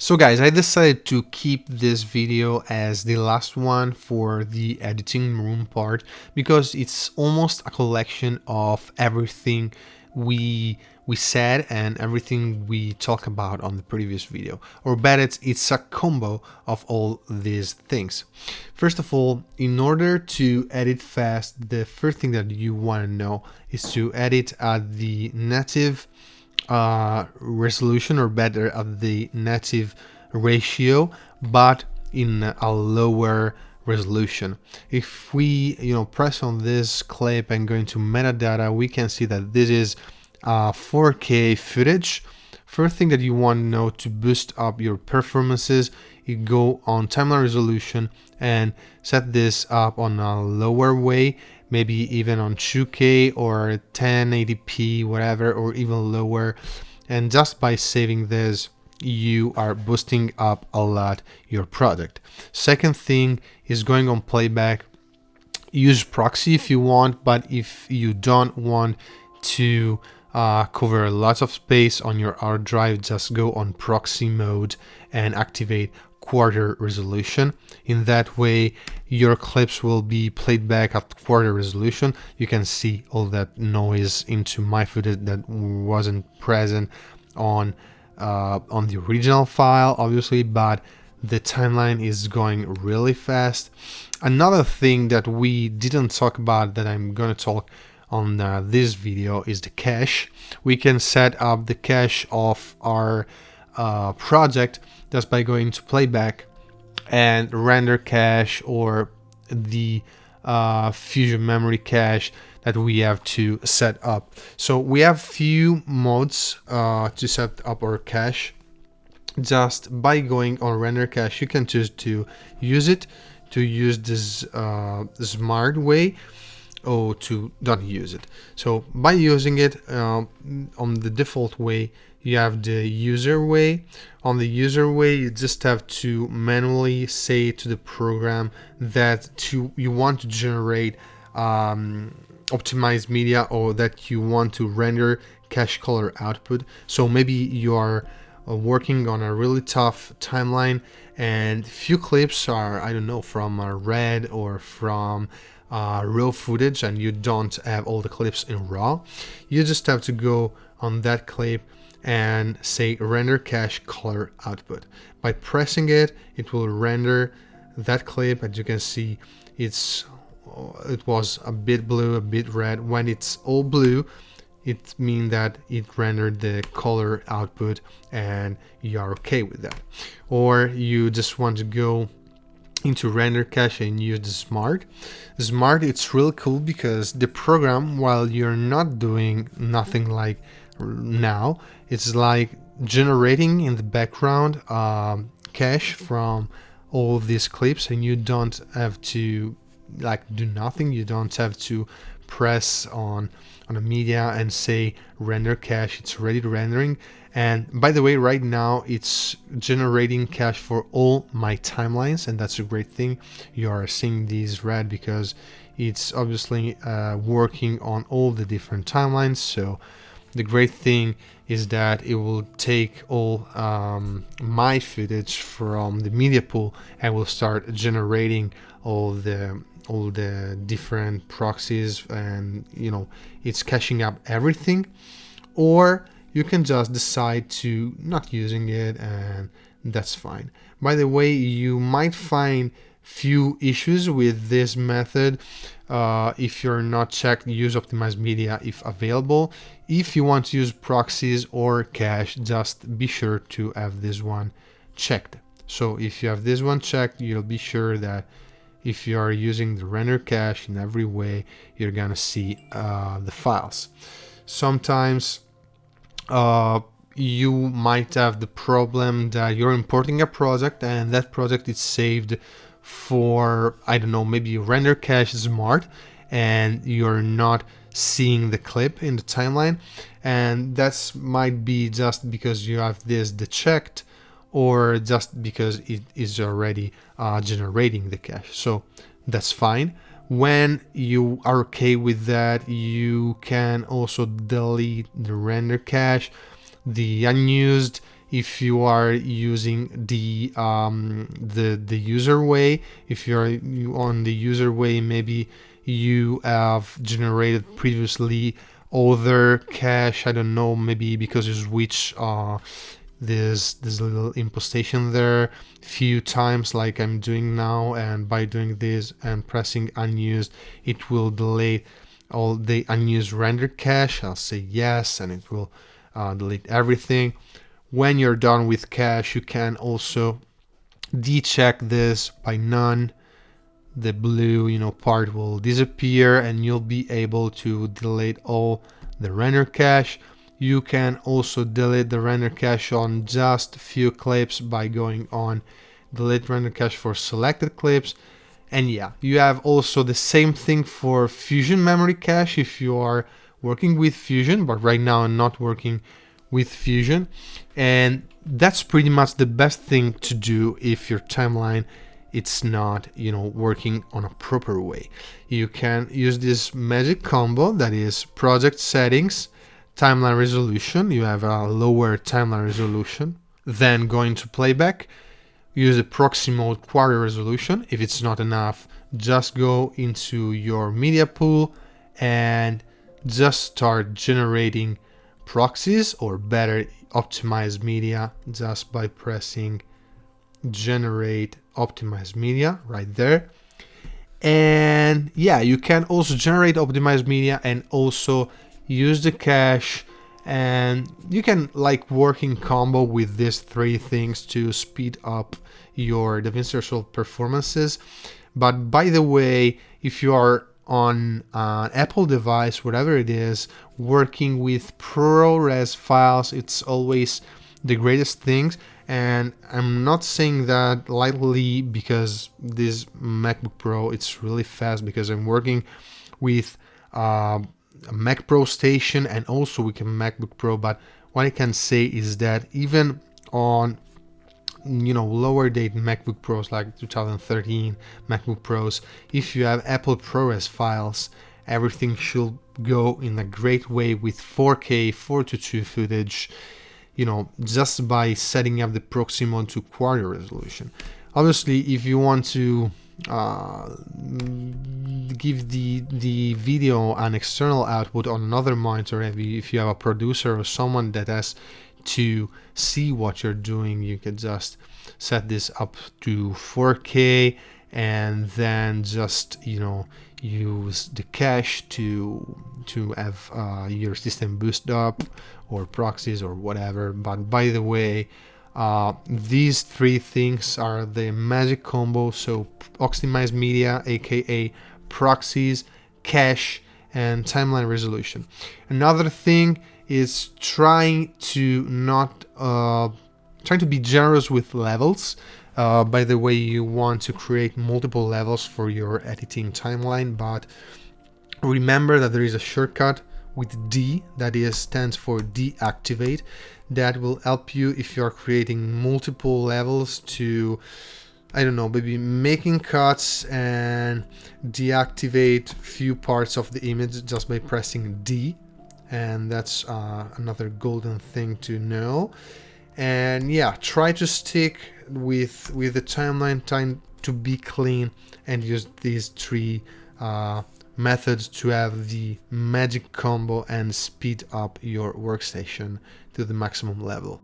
So guys, I decided to keep this video as the last one for the editing room part because it's almost a collection of everything we said and everything we talked about on the previous video. Or better, it's a combo of all these things. First of all, in order to edit fast, the first thing that you want to know is to edit at the native resolution, or better at the native ratio, but in a lower resolution. If we press on this clip and go into metadata, we can see that this is 4K footage. First thing that you want to know to boost up your performances, you go on timeline resolution and set this up on a lower way, maybe even on 2K or 1080p, whatever, or even lower. And just by saving this, you are boosting up a lot your product. Second thing is going on playback. Use proxy if you want, but if you don't want to cover lots of space on your hard drive, just go on proxy mode and activate quarter resolution. In that way, your clips will be played back at quarter resolution. You can see all that noise into my footage that wasn't present on the original file, obviously, but the timeline is going really fast. Another thing that we didn't talk about that I'm going to talk on this video is the cache. We can set up the cache of our project just by going to playback and render cache, or the Fusion memory cache that we have to set up. So we have few modes to set up our cache. Just by going on render cache, you can choose to use it, to use this smart way, or to not use it. So by using it on the default way, you have the user way. On the user way, you just have to manually say to the program that you want to generate optimized media, or that you want to render cache color output. So maybe you are working on a really tough timeline and few clips are, I don't know, from red or from raw footage, and you don't have all the clips in raw. You just have to go on that clip and say render cache color output. By pressing it, it will render that clip. As you can see, it was a bit blue, a bit red. When it's all blue, it means that it rendered the color output and you are okay with that. Or you just want to go into render cache and use the smart. It's really cool because the program, while you're not doing nothing like now, it's like generating in the background cache from all these clips, and you don't have to do nothing. You don't have to press on a media and say render cache. It's already rendering. And by the way, right now it's generating cache for all my timelines, and that's a great thing. You are seeing these red because it's obviously working on all the different timelines. So the great thing is that it will take all my footage from the media pool and will start generating all the different proxies, and it's caching up everything. Or you can just decide to not using it, and that's fine. By the way, you might find few issues with this method if you're not checked use optimized media if available. If you want to use proxies or cache, just be sure to have this one checked. So if you have this one checked, you'll be sure that if you are using the render cache in every way, you're gonna see the files. Sometimes you might have the problem that you're importing a project and that project is saved for, I don't know, maybe render cache smart, and you're not seeing the clip in the timeline, and that's might be just because you have this dechecked, or just because it is already generating the cache. So that's fine. When you are okay with that, you can also delete the render cache, the unused if you are using the user way. If you're on the user way, maybe you have generated previously other cache, I don't know, maybe because you switch this little impostation there few times like I'm doing now, and by doing this and pressing unused, it will delete all the unused render cache. I'll say yes, and it will delete everything. When you're done with cache, you can also decheck this by none. The blue part will disappear, and you'll be able to delete all the render cache. You can also delete the render cache on just a few clips by going on delete render cache for selected clips. And yeah, you have also the same thing for Fusion memory cache if you are working with Fusion, but right now I'm not working with Fusion. And that's pretty much the best thing to do if your timeline it's not working on a proper way. You can use this magic combo that is project settings, timeline resolution. You have a lower timeline resolution. Then going to playback, use a proxy mode quarter resolution. If it's not enough, just go into your media pool and just start generating proxies, or better, optimize media, just by pressing generate optimized media right there. And yeah, you can also generate optimized media and also use the cache, and you can work in combo with these three things to speed up your DaVinci Resolve performances. But by the way, if you are on an Apple device, whatever it is, working with ProRes files, it's always the greatest things. And I'm not saying that lightly, because this MacBook Pro, it's really fast, because I'm working with a Mac Pro Station and also with a MacBook Pro. But what I can say is that even on lower date MacBook Pros, like 2013 MacBook Pros, if you have Apple ProRes files, everything should go in a great way with 4K 4:2 footage, just by setting up the proxy mode to quarter resolution. Obviously, if you want to give the video an external output on another monitor, if you have a producer or someone that has to see what you're doing, you can just set this up to 4K and then just use the cache to have your system boost up, or proxies or whatever. But by the way, these three things are the magic combo. So optimized media, aka proxies, cache, and timeline resolution. Another thing is trying to be generous with levels. By the way, you want to create multiple levels for your editing timeline, but remember that there is a shortcut with D that stands for deactivate, that will help you if you are creating multiple levels to, I don't know, maybe making cuts and deactivate few parts of the image just by pressing D. And that's another golden thing to know. And yeah, try to stick with the timeline time to be clean, and use these three methods to have the magic combo and speed up your workstation to the maximum level.